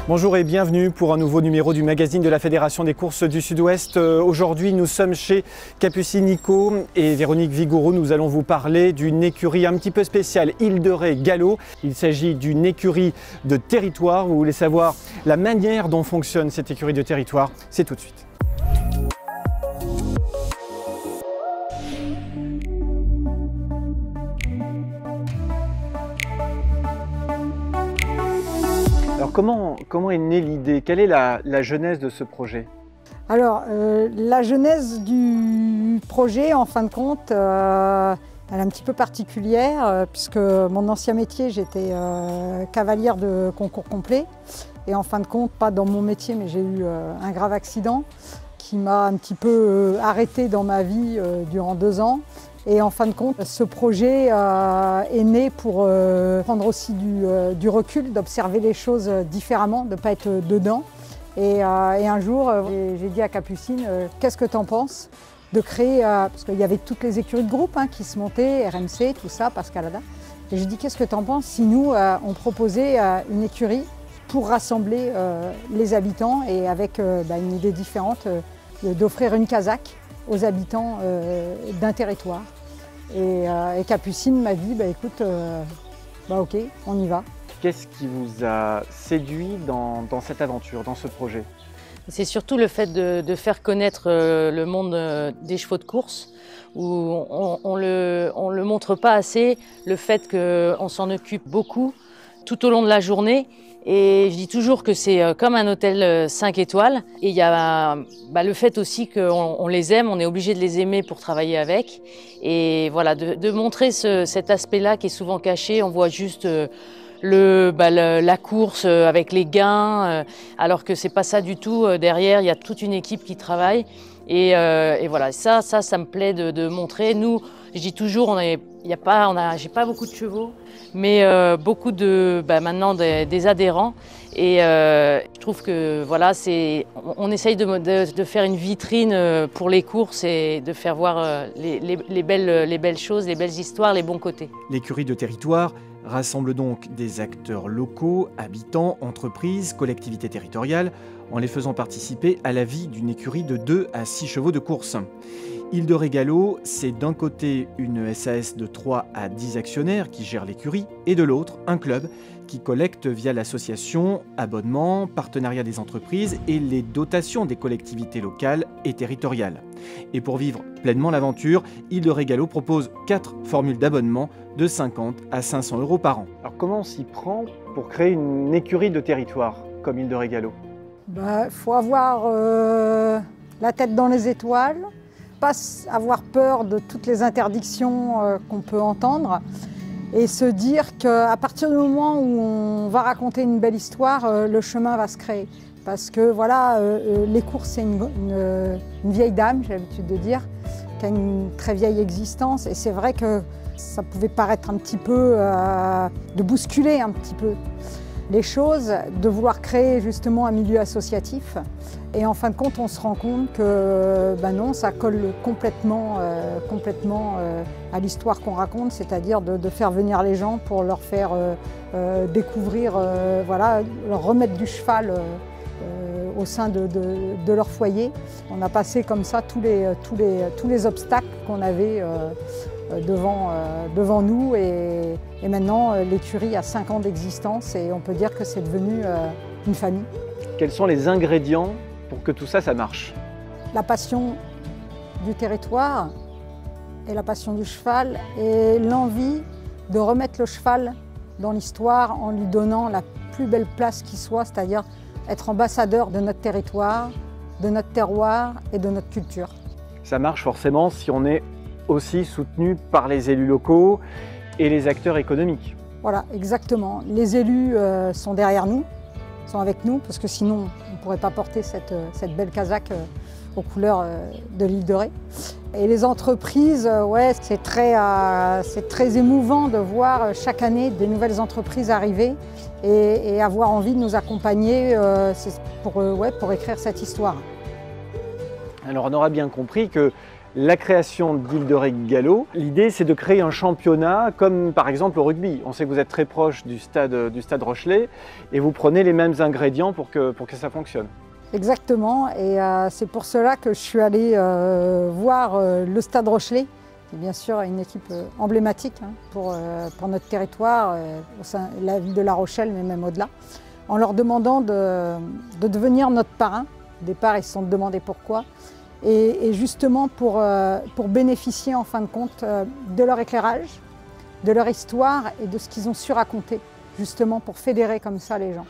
Bonjour et bienvenue pour un nouveau numéro du magazine de la Fédération des courses du Sud-Ouest. Aujourd'hui, nous sommes chez Capucine Nico et Véronique Vigouroux. Nous allons vous parler d'une écurie un petit peu spéciale, Île de Ré Gallo. Il s'agit d'une écurie de territoire. Vous voulez savoir la manière dont fonctionne cette écurie de territoire? C'est tout de suite. Alors comment est née l'idée? Quelle est la genèse de ce projet? Alors, la genèse du projet, en fin de compte, elle est un petit peu particulière puisque mon ancien métier, j'étais cavalière de concours complet. Et en fin de compte, pas dans mon métier, mais j'ai eu un grave accident qui m'a un petit peu arrêtée dans ma vie durant 2 ans. Et en fin de compte, ce projet est né pour prendre aussi du recul, d'observer les choses différemment, de ne pas être dedans. Et un jour, j'ai dit à Capucine, qu'est-ce que tu en penses de créer, parce qu'il y avait toutes les écuries de groupe qui se montaient, RMC, tout ça, Pascalada. Et j'ai dit, qu'est-ce que tu en penses si nous, on proposait une écurie pour rassembler les habitants et avec une idée différente, d'offrir une casaque aux habitants d'un territoire. Et Capucine m'a dit, écoute, ok, on y va. Qu'est-ce qui vous a séduit dans cette aventure, dans ce projet? C'est surtout le fait de faire connaître le monde des chevaux de course, où on le montre pas assez, le fait qu'on s'en occupe beaucoup tout au long de la journée. Et je dis toujours que c'est comme un hôtel 5 étoiles. Et il y a le fait aussi qu'on les aime, on est obligé de les aimer pour travailler avec. Et voilà, de montrer cet aspect-là qui est souvent caché. On voit juste la course avec les gains, alors que c'est pas ça du tout. Derrière, il y a toute une équipe qui travaille. Et voilà, ça me plaît de montrer. Nous, je dis toujours, j'ai pas beaucoup de chevaux, mais beaucoup maintenant des adhérents. Et je trouve que voilà, on essaye de faire une vitrine pour les courses et de faire voir les belles choses, les belles histoires, les bons côtés. L'écurie de territoire rassemble donc des acteurs locaux, habitants, entreprises, collectivités territoriales, en les faisant participer à la vie d'une écurie de 2 à 6 chevaux de course. Île de Ré Gallo, c'est d'un côté une SAS de 3 à 10 actionnaires qui gèrent l'écurie, et de l'autre, un club qui collecte via l'association, abonnements, partenariat des entreprises et les dotations des collectivités locales et territoriales. Et pour vivre pleinement l'aventure, Île de Ré Gallo propose 4 formules d'abonnement de 50 à 500 € par an. Alors comment on s'y prend pour créer une écurie de territoire comme Île de Ré Gallo? Faut avoir la tête dans les étoiles, pas avoir peur de toutes les interdictions qu'on peut entendre et se dire qu'à partir du moment où on va raconter une belle histoire, le chemin va se créer. Parce que voilà, les courses, c'est une vieille dame, j'ai l'habitude de dire, qui a une très vieille existence. Et c'est vrai que ça pouvait paraître un petit peu, de bousculer un petit peu les choses, de vouloir créer justement un milieu associatif. Et en fin de compte, on se rend compte que non, ça colle complètement à l'histoire qu'on raconte, c'est-à-dire de faire venir les gens pour leur faire découvrir, leur remettre du cheval au sein de leur foyer. On a passé comme ça tous les obstacles qu'on avait devant nous et maintenant l'écurie a 5 ans d'existence et on peut dire que c'est devenu une famille. Quels sont les ingrédients pour que tout ça, ça marche? La passion du territoire et la passion du cheval et l'envie de remettre le cheval dans l'histoire en lui donnant la plus belle place qui soit, c'est-à-dire être ambassadeur de notre territoire, de notre terroir et de notre culture. Ça marche forcément si on est aussi soutenu par les élus locaux et les acteurs économiques. Voilà, exactement. Les élus sont derrière nous, sont avec nous, parce que sinon on ne pourrait pas porter cette belle casaque aux couleurs de l'île de Ré. Et les entreprises, c'est très émouvant de voir chaque année des nouvelles entreprises arriver et avoir envie de nous accompagner pour écrire cette histoire. Alors on aura bien compris que la création d'Île de Ré Gallo. L'idée, c'est de créer un championnat comme par exemple au rugby. On sait que vous êtes très proche du stade Rochelet et vous prenez les mêmes ingrédients pour que ça fonctionne. Exactement, et c'est pour cela que je suis allée voir le stade Rochelet, qui est bien sûr une équipe emblématique pour notre territoire, au sein de la ville de La Rochelle, mais même au-delà, en leur demandant de devenir notre parrain. Au départ, ils se sont demandé pourquoi. Et justement pour bénéficier en fin de compte de leur éclairage, de leur histoire et de ce qu'ils ont su raconter, justement pour fédérer comme ça les gens.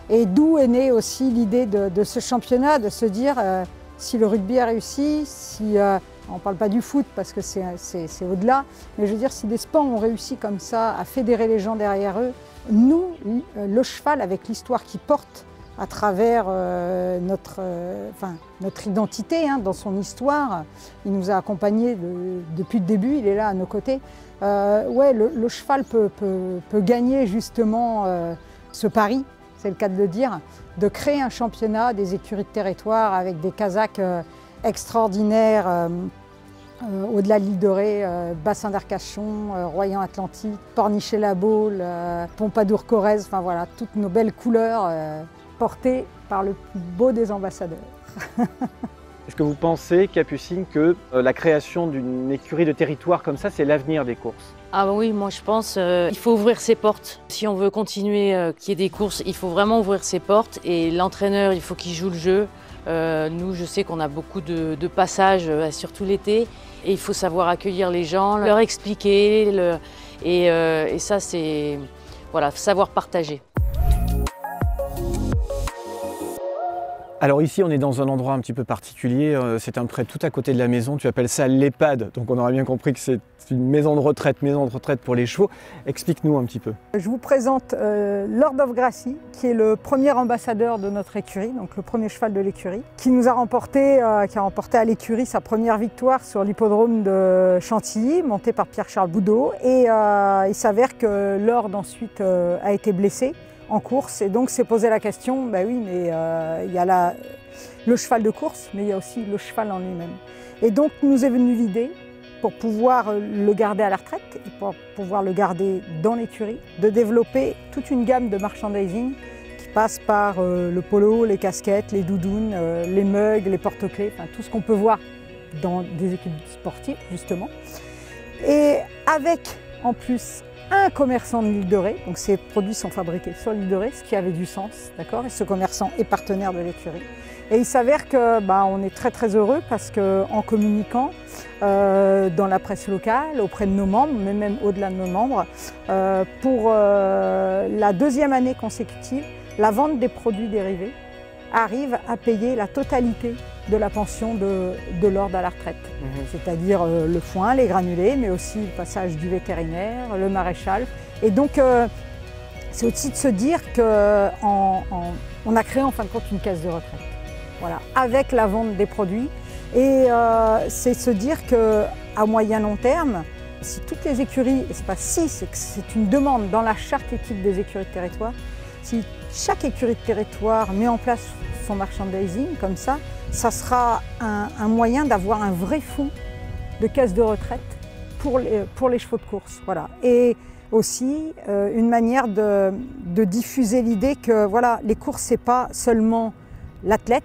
Et d'où est née aussi l'idée de ce championnat, de se dire si le rugby a réussi, si on ne parle pas du foot parce que c'est au-delà, mais je veux dire si des sports ont réussi comme ça à fédérer les gens derrière eux, nous, le cheval avec l'histoire qu'il porte à travers notre identité, dans son histoire, il nous a accompagnés depuis le début, il est là à nos côtés. Ouais, le cheval peut gagner justement ce pari. C'est le cas de le dire, de créer un championnat des écuries de territoire avec des Kazakhs extraordinaires au-delà de l'île de Ré, Bassin d'Arcachon, Royan-Atlantique, Pornichet-la-Baule, Pompadour-Corrèze, enfin voilà, toutes nos belles couleurs portées par le plus beau des ambassadeurs. Est-ce que vous pensez, Capucine, que la création d'une écurie de territoire comme ça, c'est l'avenir des courses? Ah oui, moi je pense qu'il faut ouvrir ses portes. Si on veut continuer qu'il y ait des courses, il faut vraiment ouvrir ses portes et l'entraîneur, il faut qu'il joue le jeu. Nous, je sais qu'on a beaucoup de passages, surtout l'été, et il faut savoir accueillir les gens, leur expliquer, et ça c'est voilà, savoir partager. Alors ici, on est dans un endroit un petit peu particulier, c'est un pré tout à côté de la maison, tu appelles ça l'EHPAD, donc on aura bien compris que c'est une maison de retraite pour les chevaux. Explique-nous un petit peu. Je vous présente Lord of Gracie, qui est le premier ambassadeur de notre écurie, donc le premier cheval de l'écurie, qui a remporté à l'écurie sa première victoire sur l'hippodrome de Chantilly, monté par Pierre-Charles Boudot. Et il s'avère que Lord ensuite a été blessé en course et donc s'est posé la question, bah oui, mais il y a le cheval de course, mais il y a aussi le cheval en lui-même. Et donc nous est venue l'idée, pour pouvoir le garder à la retraite et pour pouvoir le garder dans l'écurie, de développer toute une gamme de merchandising qui passe par le polo, les casquettes, les doudounes, les mugs, les porte-clés, enfin tout ce qu'on peut voir dans des équipes sportives justement. Et avec en plus un commerçant de l'île de Ré, donc ces produits sont fabriqués sur l'île de Ré, ce qui avait du sens, d'accord. Et ce commerçant est partenaire de l'écurie. Et il s'avère que on est très très heureux parce qu'en communiquant dans la presse locale, auprès de nos membres, mais même au-delà de nos membres, pour la deuxième année consécutive, la vente des produits dérivés arrive à payer la totalité de la pension de Lord à la retraite. C'est-à-dire le foin, les granulés, mais aussi le passage du vétérinaire, le maréchal. Et donc c'est aussi de se dire qu'on a créé en fin de compte une caisse de retraite. Voilà, avec la vente des produits. Et c'est se dire qu'à moyen long terme, si toutes les écuries, et c'est pas si, c'est que c'est une demande dans la charte éthique des écuries de territoire, si chaque écurie de territoire met en place son merchandising comme ça sera un moyen d'avoir un vrai fonds de caisse de retraite pour les chevaux de course. Voilà. Et aussi une manière de diffuser l'idée que voilà, les courses, c'est pas seulement l'athlète,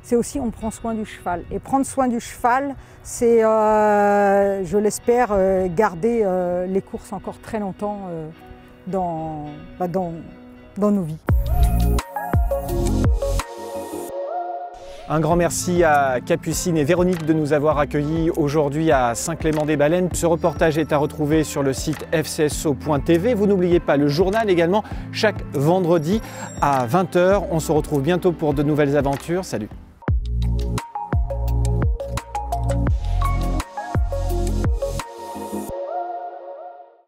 c'est aussi on prend soin du cheval. Et prendre soin du cheval, c'est, je l'espère, garder les courses encore très longtemps dans nos vies. Un grand merci à Capucine et Véronique de nous avoir accueillis aujourd'hui à Saint-Clément-des-Baleines. Ce reportage est à retrouver sur le site fcso.tv. Vous n'oubliez pas le journal également, chaque vendredi à 20 h. On se retrouve bientôt pour de nouvelles aventures. Salut!